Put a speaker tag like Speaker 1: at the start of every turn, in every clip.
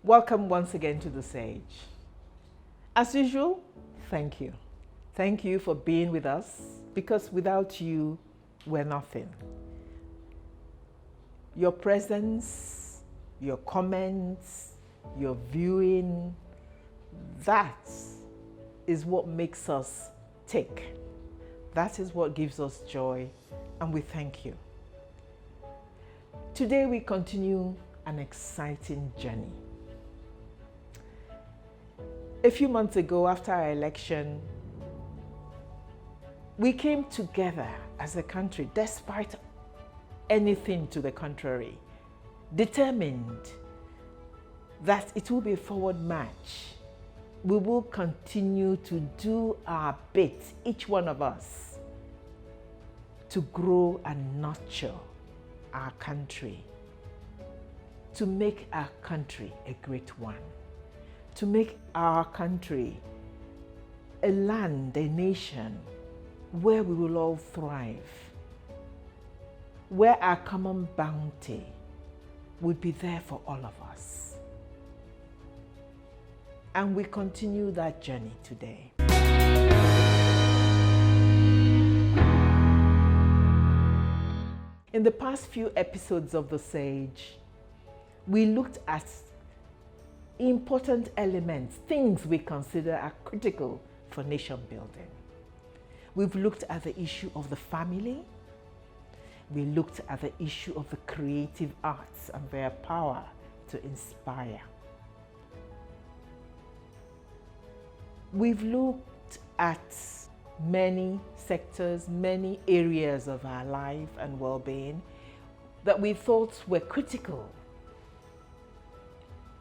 Speaker 1: Welcome once again to The Sage. As usual, thank you. Thank you for being with us, because without you, we're nothing. Your presence, your comments, your viewing, that is what makes us tick. That is what gives us joy, and we thank you. Today we continue an exciting journey. A few months ago, after our election, we came together as a country, despite anything to the contrary, determined that it will be a forward march. We will continue to do our bit, each one of us, to grow and nurture our country, to make our country a great one, to make our country a land, a nation where we will all thrive, where our common bounty will be there for all of us. And we continue that journey today. In the past few episodes of The Sage, we looked at important elements, things we consider are critical for nation building. We've looked at the issue of the family. We looked at the issue of the creative arts and their power to inspire. We've looked at many sectors, many areas of our life and well-being that we thought were critical,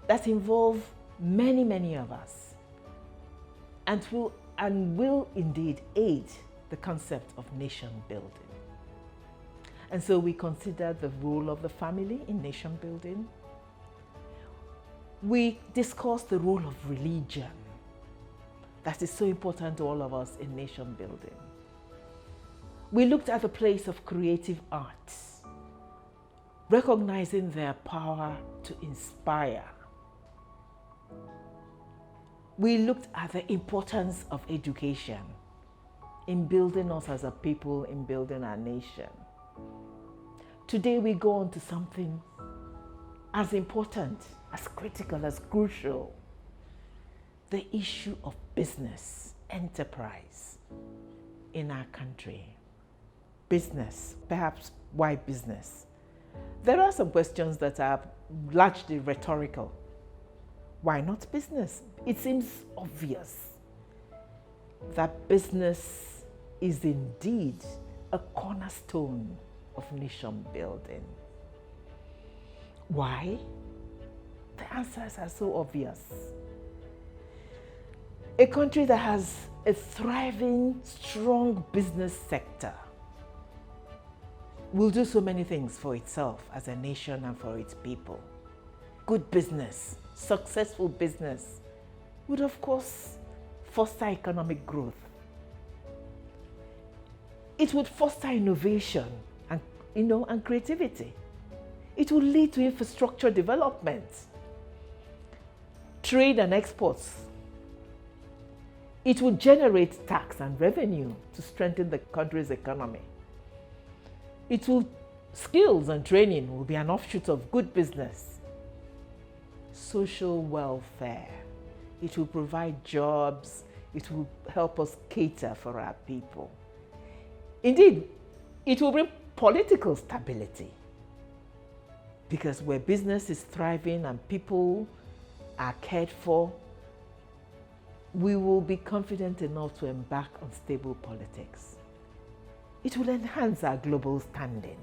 Speaker 1: that involve many of us, and will indeed aid the concept of nation building. And so we considered the role of the family in nation building. We discussed the role of religion that is so important to all of us in nation building. We looked at the place of creative arts, recognizing their power to inspire. We looked at the importance of education in building us as a people, in building our nation. Today we go on to something as important, as critical, as crucial: the issue of business, enterprise in our country. Business, perhaps why business? There are some questions that are largely rhetorical. Why not business? It seems obvious that business is indeed a cornerstone of nation building. Why? The answers are so obvious. A country that has a thriving, strong business sector will do so many things for itself as a nation and for its people. Good business, successful business would of course foster economic growth. It would foster innovation and creativity. It will lead to infrastructure development, trade and exports. It will generate tax and revenue to strengthen the country's economy. Skills and training will be an offshoot of good business. Social welfare. It will provide jobs. It will help us cater for our people. Indeed, it will bring political stability, because where business is thriving and people are cared for, we will be confident enough to embark on stable politics. It will enhance our global standing.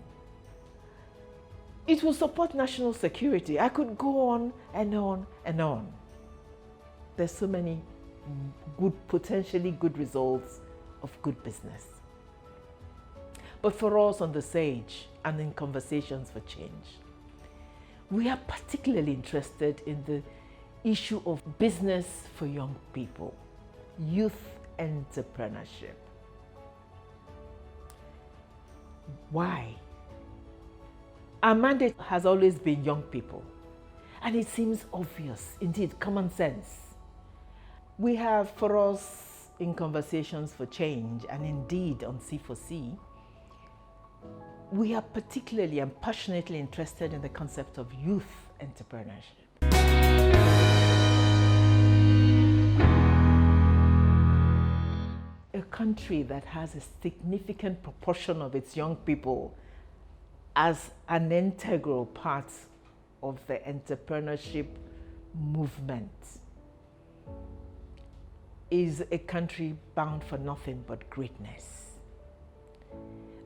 Speaker 1: It will support national security. I could go on and on and on. There's so many potentially good results of good business. But for us on The Sage and in Conversations for Change, we are particularly interested in the issue of business for young people, youth entrepreneurship. Why? Our mandate has always been young people. And it seems obvious, indeed, common sense. We have for us in Conversations for Change and indeed on C4C, we are particularly and passionately interested in the concept of youth entrepreneurship. A country that has a significant proportion of its young people as an integral part of the entrepreneurship movement is a country bound for nothing but greatness.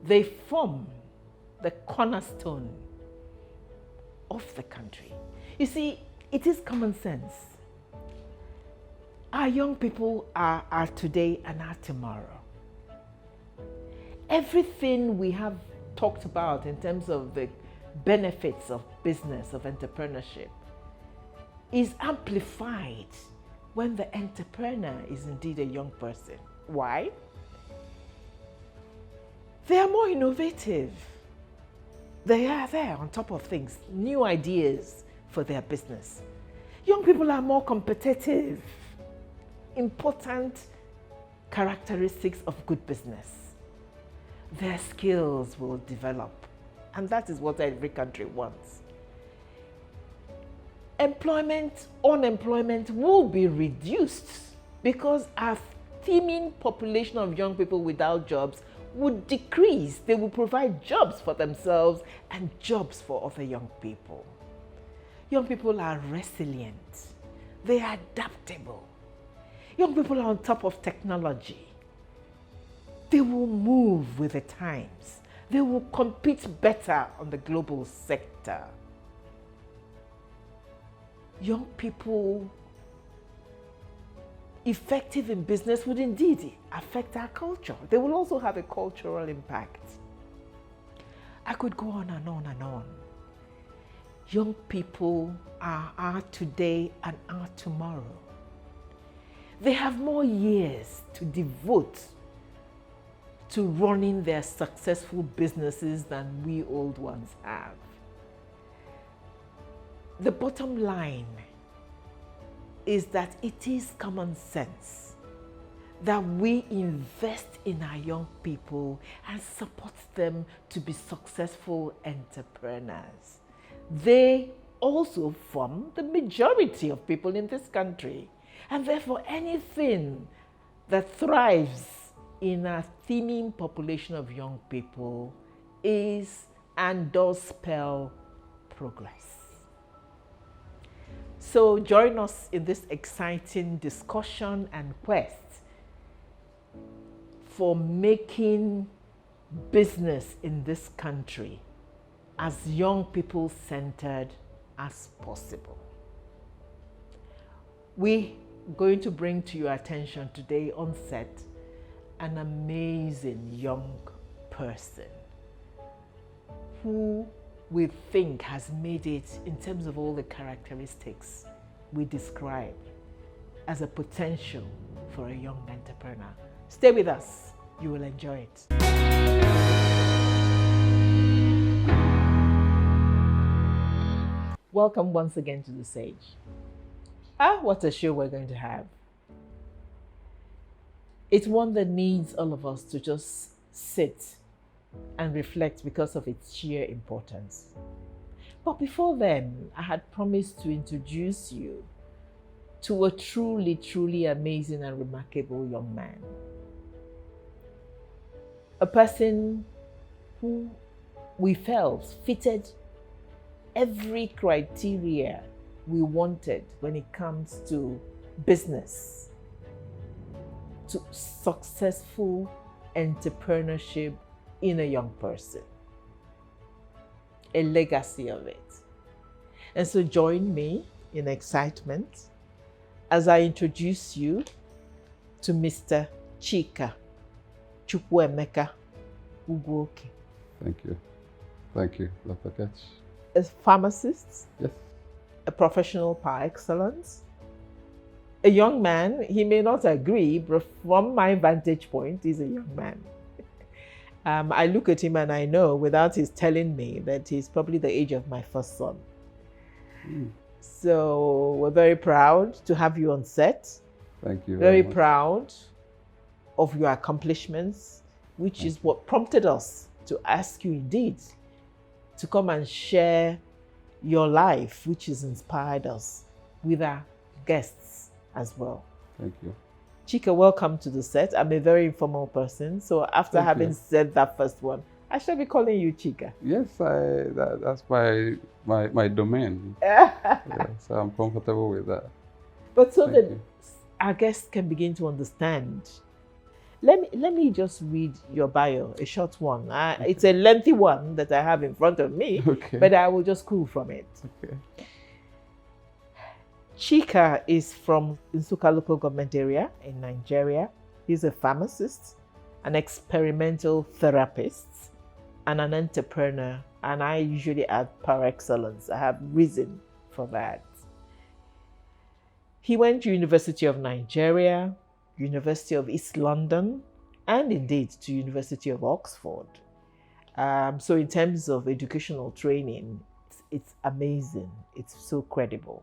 Speaker 1: They form the cornerstone of the country. You see, it is common sense. Our young people are today and are tomorrow. Everything we have talked about in terms of the benefits of business, of entrepreneurship, is amplified when the entrepreneur is indeed a young person. Why? They are more innovative. They are there on top of things, new ideas for their business. Young people are more competitive. Important characteristics of good business. Their skills will develop, and that is what every country wants. Unemployment will be reduced because our teeming population of young people without jobs would decrease. They will provide jobs for themselves and jobs for other young people. Young people are resilient. They are adaptable. Young people are on top of technology. They will move with the times. They will compete better on the global sector. Young people effective in business would indeed affect our culture. They will also have a cultural impact. I could go on and on and on. Young people are today and are tomorrow. They have more years to devote to running their successful businesses than we old ones have. The bottom line is that it is common sense that we invest in our young people and support them to be successful entrepreneurs. They also form the majority of people in this country. And therefore, anything that thrives in a teeming population of young people is and does spell progress. So join us in this exciting discussion and quest for making business in this country as young people centered as possible. We're going to bring to your attention today on set an amazing young person who we think has made it in terms of all the characteristics we describe as a potential for a young entrepreneur. Stay with us, you will enjoy it. Welcome once again to the stage. What a show we're going to have. It's one that needs all of us to just sit and reflect because of its sheer importance. But before then, I had promised to introduce you to a truly amazing and remarkable young man. A person who we felt fitted every criteria we wanted when it comes to business, to successful entrepreneurship in a young person, a legacy of it. And so join me in excitement as I introduce you to Mr. Chika Chukwuemeka Ugwuoke.
Speaker 2: Thank you. Thank you, Dr. Ketch.
Speaker 1: A pharmacist,
Speaker 2: Yes.
Speaker 1: a professional par excellence, a young man. He may not agree, but from my vantage point, he's a young man. I look at him and I know, without his telling me, that he's probably the age of my first son. So we're very proud to have you on set.
Speaker 2: Thank you
Speaker 1: Very
Speaker 2: much.
Speaker 1: proud of your accomplishments, which is what prompted us to ask you indeed to come and share your life, which has inspired us, with our guests as well.
Speaker 2: Thank you.
Speaker 1: Chika, welcome to the set. I'm a very informal person, so after
Speaker 2: Thank
Speaker 1: having
Speaker 2: you.
Speaker 1: said that first one, I shall be calling you Chika.
Speaker 2: Yes, that's my domain. So I'm comfortable with that.
Speaker 1: But so
Speaker 2: Thank
Speaker 1: that
Speaker 2: you.
Speaker 1: our guests can begin to understand, let me just read your bio, a short one. It's a lengthy one that I have in front of me,
Speaker 2: Okay.
Speaker 1: but I will just scroll from it.
Speaker 2: Okay.
Speaker 1: Chika is from Nsukka local government area in Nigeria. He's a pharmacist, an experimental therapist, and an entrepreneur. And I usually add par excellence. I have reason for that. He went to University of Nigeria, University of East London, and indeed to University of Oxford. So in terms of educational training, it's amazing. It's so credible.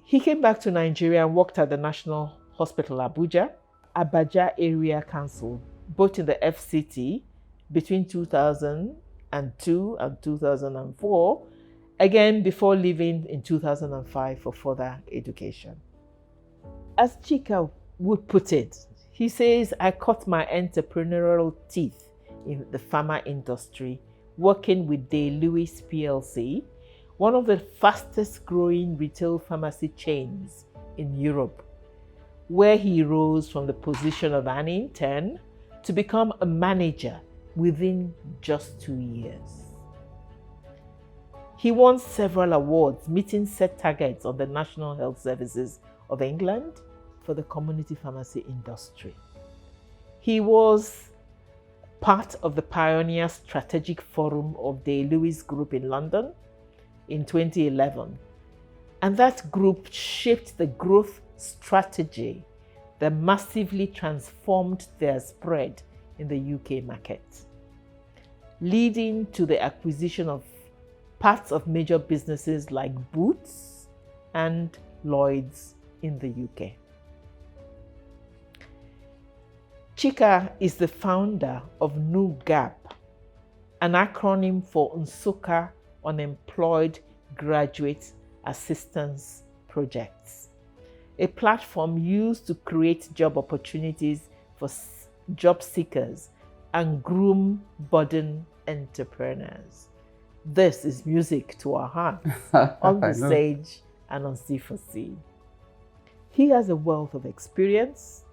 Speaker 1: He came back to Nigeria and worked at the National Hospital Abuja, Abaja Area Council, both in the FCT between 2002 and 2004, again before leaving in 2005 for further education. As Chika would put it, he says, I cut my entrepreneurial teeth in the pharma industry, working with Day Lewis PLC, one of the fastest growing retail pharmacy chains in Europe, where he rose from the position of an intern to become a manager within just 2 years. He won several awards, meeting set targets of the National Health Services of England for the community pharmacy industry. He was part of the Pioneer Strategic Forum of the Lewis Group in London in 2011. And that group shaped the growth strategy that massively transformed their spread in the UK market, leading to the acquisition of parts of major businesses like Boots and Lloyd's in the UK. Chika is the founder of NUGAP, an acronym for Nsukka Unemployed Graduate Assistance Projects, a platform used to create job opportunities for job seekers and groom budding entrepreneurs. This is music to our hearts on the stage and on C4C. He has a wealth of experience.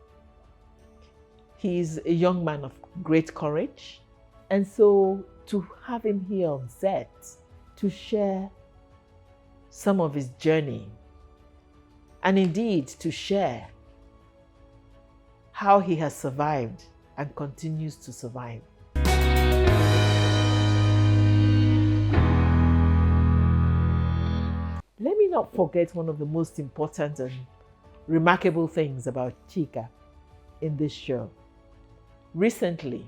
Speaker 1: He's a young man of great courage. And so to have him here on set to share some of his journey and indeed to share how he has survived and continues to survive. Let me not forget one of the most important and remarkable things about Chika in this show. Recently,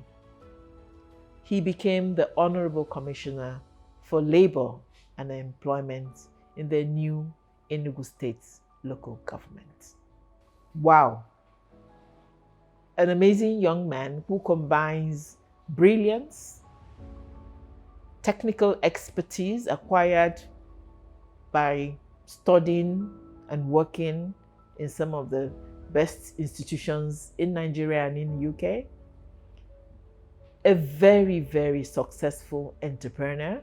Speaker 1: he became the Honorable Commissioner for Labor and Employment in the new Enugu State local government. Wow. An amazing young man who combines brilliance, technical expertise acquired by studying and working in some of the best institutions in Nigeria and in the UK. A very, very successful entrepreneur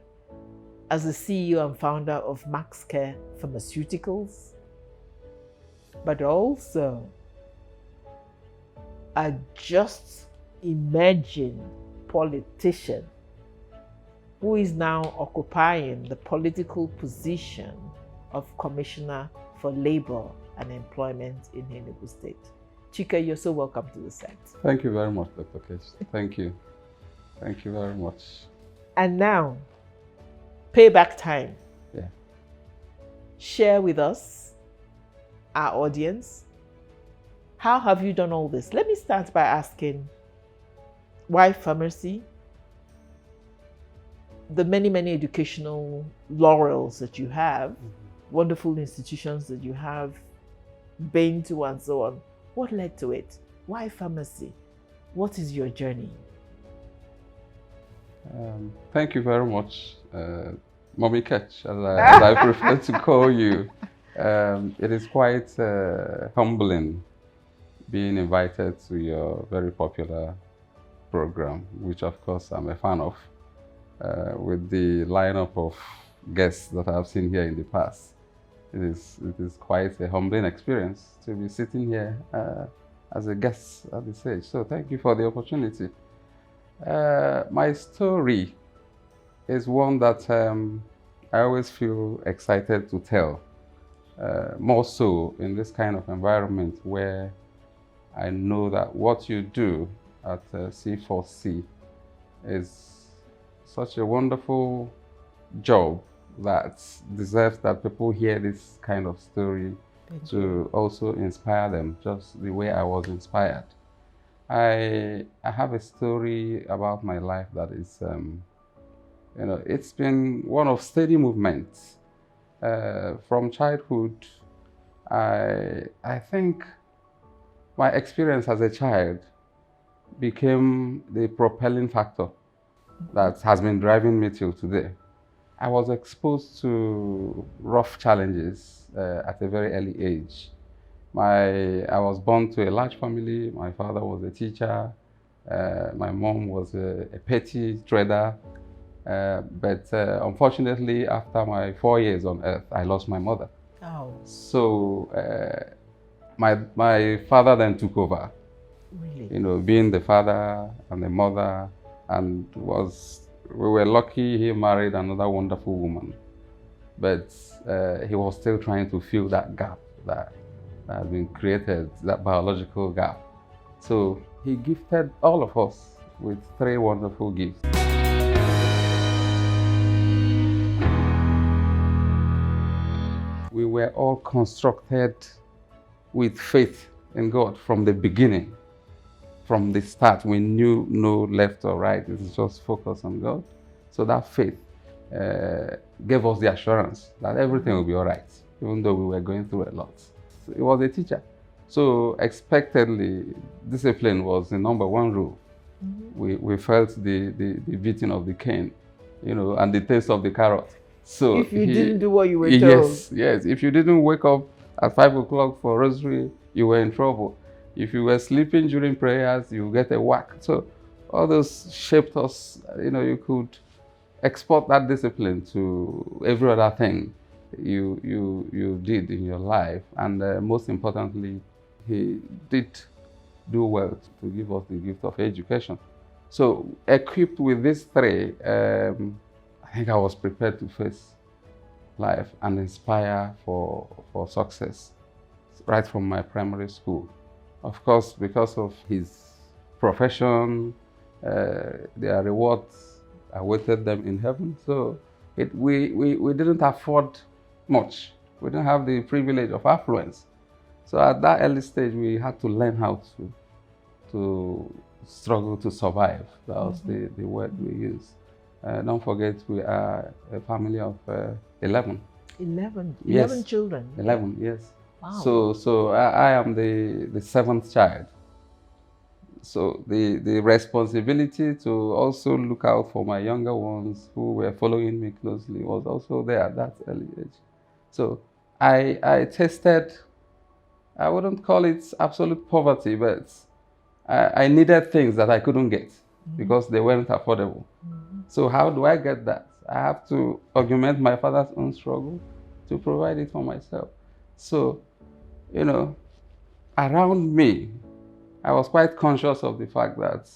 Speaker 1: as the CEO and founder of MaxCare Pharmaceuticals, but also a just emerging politician who is now occupying the political position of Commissioner for Labor and Employment in Enugu State. Chika, you're so welcome to the set.
Speaker 2: Thank you very much, Dr. Kesh. Thank you. Thank you very much.
Speaker 1: And now, payback time.
Speaker 2: Yeah.
Speaker 1: Share with us, our audience, how have you done all this? Let me start by asking, why pharmacy? the many, many educational laurels that you have, wonderful institutions that you have been to and so on, what led to it? Why pharmacy? What is your journey?
Speaker 2: Thank you very much, Mommy Ketch, as I prefer to call you. It is quite humbling being invited to your very popular program, which of course I'm a fan of, with the lineup of guests that I've seen here in the past. It is quite a humbling experience to be sitting here as a guest at this stage. So thank you for the opportunity. My story is one that I always feel excited to tell, more so in this kind of environment where I know that what you do at C4C is such a wonderful job that deserves that people hear this kind of story to also inspire them, just the way I was inspired. I have a story about my life that is, it's been one of steady movement. From childhood, I think my experience as a child became the propelling factor that has been driving me till today. I was exposed to rough challenges at a very early age. I was born to a large family. My father was a teacher. My mom was a petty trader. But unfortunately, after my 4 years on earth, I lost my mother.
Speaker 1: Oh.
Speaker 2: So my father then took over.
Speaker 1: Really?
Speaker 2: Being the father and the mother, and we were lucky he married another wonderful woman. But he was still trying to fill that gap that had been created, that biological gap. So he gifted all of us with 3 wonderful gifts. We were all constructed with faith in God from the beginning. From the start, we knew no left or right. It was just focus on God. So that faith gave us the assurance that everything will be all right, even though we were going through a lot. So he was a teacher. So expectedly, discipline was the #1 rule. We felt the beating of the cane, and the taste of the carrot. So
Speaker 1: if you didn't do what you were told.
Speaker 2: Yes. If you didn't wake up at 5 o'clock for rosary, you were in trouble. If you were sleeping during prayers, you get a whack. So all those shaped us. You could export that discipline to every other thing you did in your life. And most importantly, he did do well to give us the gift of education. So equipped with these 3, I think I was prepared to face life and inspire for success right from my primary school. Of course, because of his profession, their rewards awaited them in heaven. So we didn't afford much. We didn't have the privilege of affluence. So at that early stage, we had to learn how to struggle to survive. That was the word we used. Don't forget, we are a family of 11.
Speaker 1: 11?
Speaker 2: Yes.
Speaker 1: 11 children?
Speaker 2: 11, yes.
Speaker 1: Wow.
Speaker 2: So I am the 7th child. So the responsibility to also look out for my younger ones who were following me closely was also there at that early age. So I tasted, I wouldn't call it absolute poverty, but I needed things that I couldn't get because they weren't affordable. So how do I get that? I have to augment my father's own struggle to provide it for myself. So, around me, I was quite conscious of the fact that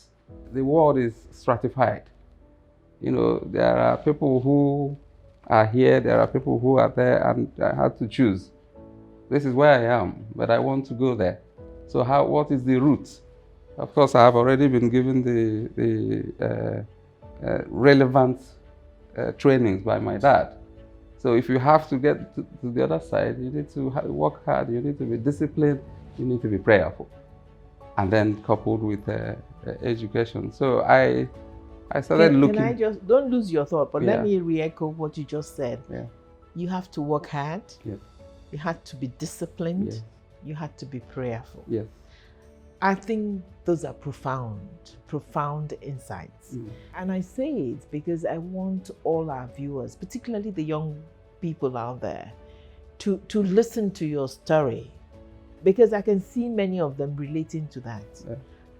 Speaker 2: the world is stratified. There are people who are here, there are people who are there, and I had to choose. This is where I am, but I want to go there. So what is the route? Of course, I have already been given the relevant trainings by my dad. So if you have to get to the other side, you need to work hard, you need to be disciplined, you need to be prayerful. And then coupled with education. So I I started looking.
Speaker 1: Can I just, don't lose your thought, but let
Speaker 2: Yeah.
Speaker 1: me re-echo what you just said.
Speaker 2: Yeah.
Speaker 1: You have to work hard.
Speaker 2: Yes.
Speaker 1: You had to be disciplined.
Speaker 2: Yes.
Speaker 1: You had to be prayerful.
Speaker 2: Yes.
Speaker 1: I think those are profound insights. And I say it because I want all our viewers, particularly the young people out there, to listen to your story, because I can see many of them relating to that.
Speaker 2: Yeah.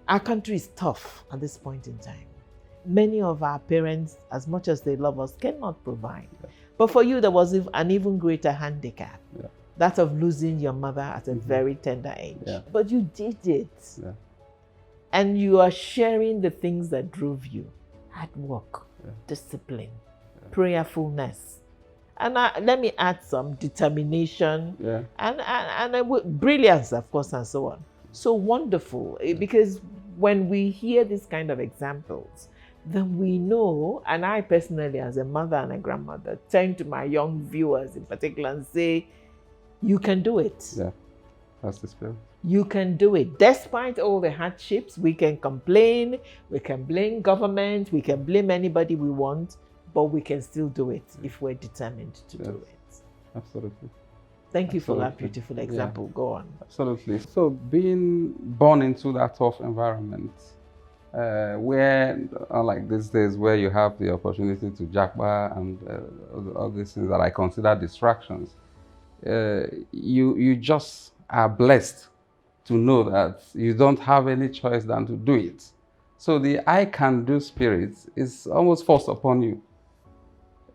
Speaker 1: Our country is tough at this point in time. Many of our parents, as much as they love us, cannot provide. Yeah. But for you, there was an even greater handicap. Yeah. That of losing your mother at a very tender age. Yeah. But you did it. Yeah. And you are sharing the things that drove you. Hard work, discipline, prayerfulness. And let me add some determination and brilliance, of course, and so on. So wonderful, because when we hear these kind of examples, then we know, and I personally, as a mother and a grandmother, turn to my young viewers in particular and say, you can do it.
Speaker 2: Yeah, that's the spirit.
Speaker 1: You can do it. Despite all the hardships, we can complain, we can blame government, we can blame anybody we want, but we can still do it if we're determined to do it.
Speaker 2: Absolutely.
Speaker 1: Thank you for that beautiful example. Go on.
Speaker 2: Absolutely. So being born into that tough environment, where, unlike these days where you have the opportunity to jackbar and all these things that I consider distractions, you just are blessed to know that you don't have any choice than to do it. So the I can do spirit is almost forced upon you,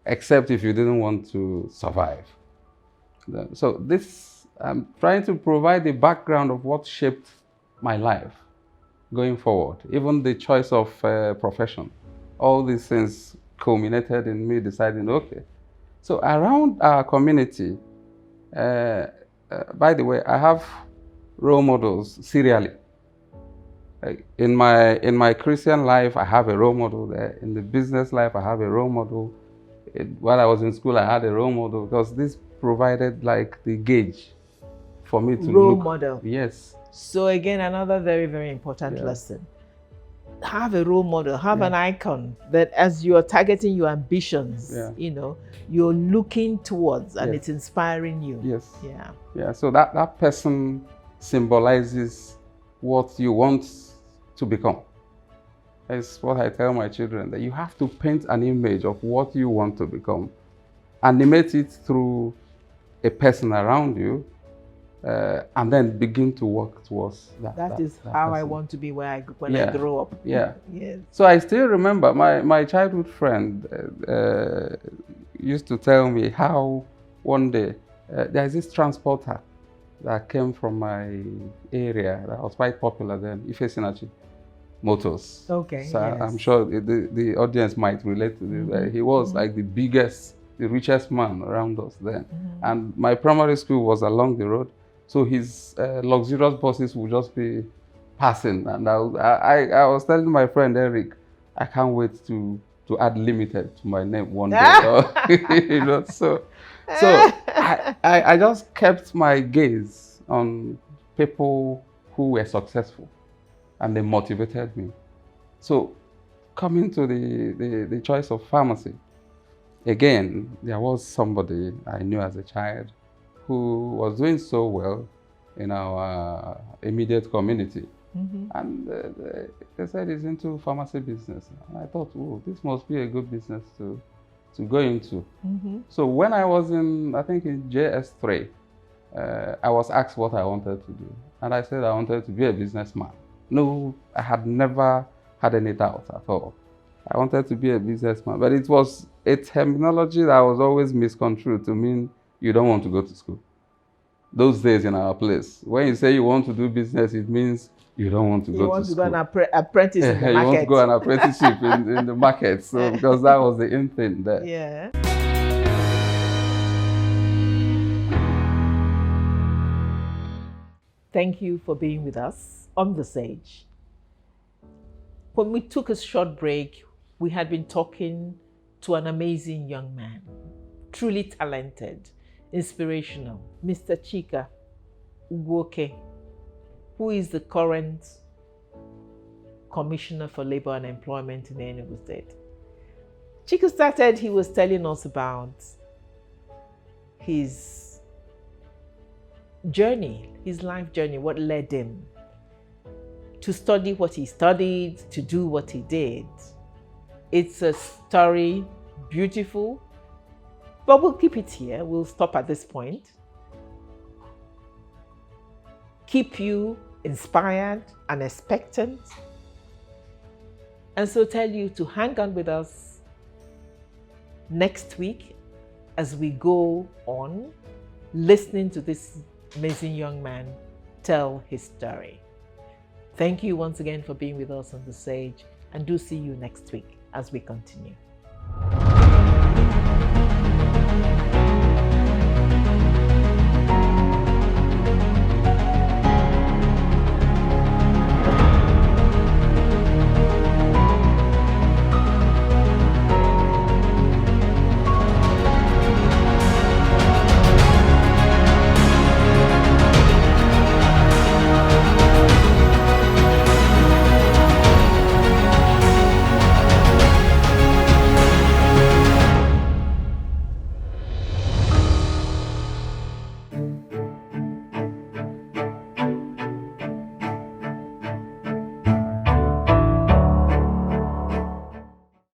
Speaker 2: except if you didn't want to survive. So this, I'm trying to provide the background of what shaped my life going forward, even the choice of profession. All these things culminated in me deciding, okay. So around our community, by the way, I have role models serially. In my Christian life, I have a role model there. In the business life, I have a role model. While I was in school, I had a role model, because this provided like the gauge for me to
Speaker 1: role model.
Speaker 2: Yes.
Speaker 1: So again, another very, very important lesson. Have a role model, have an icon that as you're targeting your ambitions, you know, you're looking towards and it's inspiring you.
Speaker 2: Yes.
Speaker 1: Yeah.
Speaker 2: Yeah. So that person symbolizes what you want to become. It's what I tell my children, that you have to paint an image of what you want to become, animate it through a person around you, and then begin to work towards that.
Speaker 1: That is how I want to be when I grow up.
Speaker 2: Yeah.
Speaker 1: Yes.
Speaker 2: So I still remember my childhood friend used to tell me how one day there's this transporter that came from my area that was quite popular then, Ife Motors.
Speaker 1: Okay.
Speaker 2: So I'm sure the audience might relate to this. He was like the biggest, the richest man around us then. And my primary school was along the road. So his luxurious buses would just be passing. And I was telling my friend Eric, I can't wait to add limited to my name one day. You know, so I just kept my gaze on people who were successful, and they motivated me. So coming to the choice of pharmacy, again, there was somebody I knew as a child who was doing so well in our immediate community. And they said he's into pharmacy business. And I thought, oh, this must be a good business to go into. So when I was I think in JS3, I was asked what I wanted to do. And I said I wanted to be a businessman. No, I had never had any doubt at all. I wanted to be a businessman, but it was a terminology that was always misconstrued to mean you don't want to go to school. Those days in our place, when you say you want to do business, it means you don't want to go to school. You want to go
Speaker 1: an apprentice in the market.
Speaker 2: You want to go an apprenticeship in the market, so because that was the in thing there.
Speaker 1: Yeah. Thank you for being with us on The Sage. When we took a short break, we had been talking to an amazing young man, truly talented, inspirational, Mr. Chika Ugwuoke, who is the current Commissioner for Labor and Employment in Enugu State. Chika started, he was telling us about his journey, his life journey, what led him to study what he studied, to do what he did. It's a story, beautiful, but we'll keep it here. We'll stop at this point. Keep you inspired and expectant. And so tell you to hang on with us next week as we go on listening to this amazing young man tell his story. Thank you once again for being with us on The Sage, and do see you next week as we continue.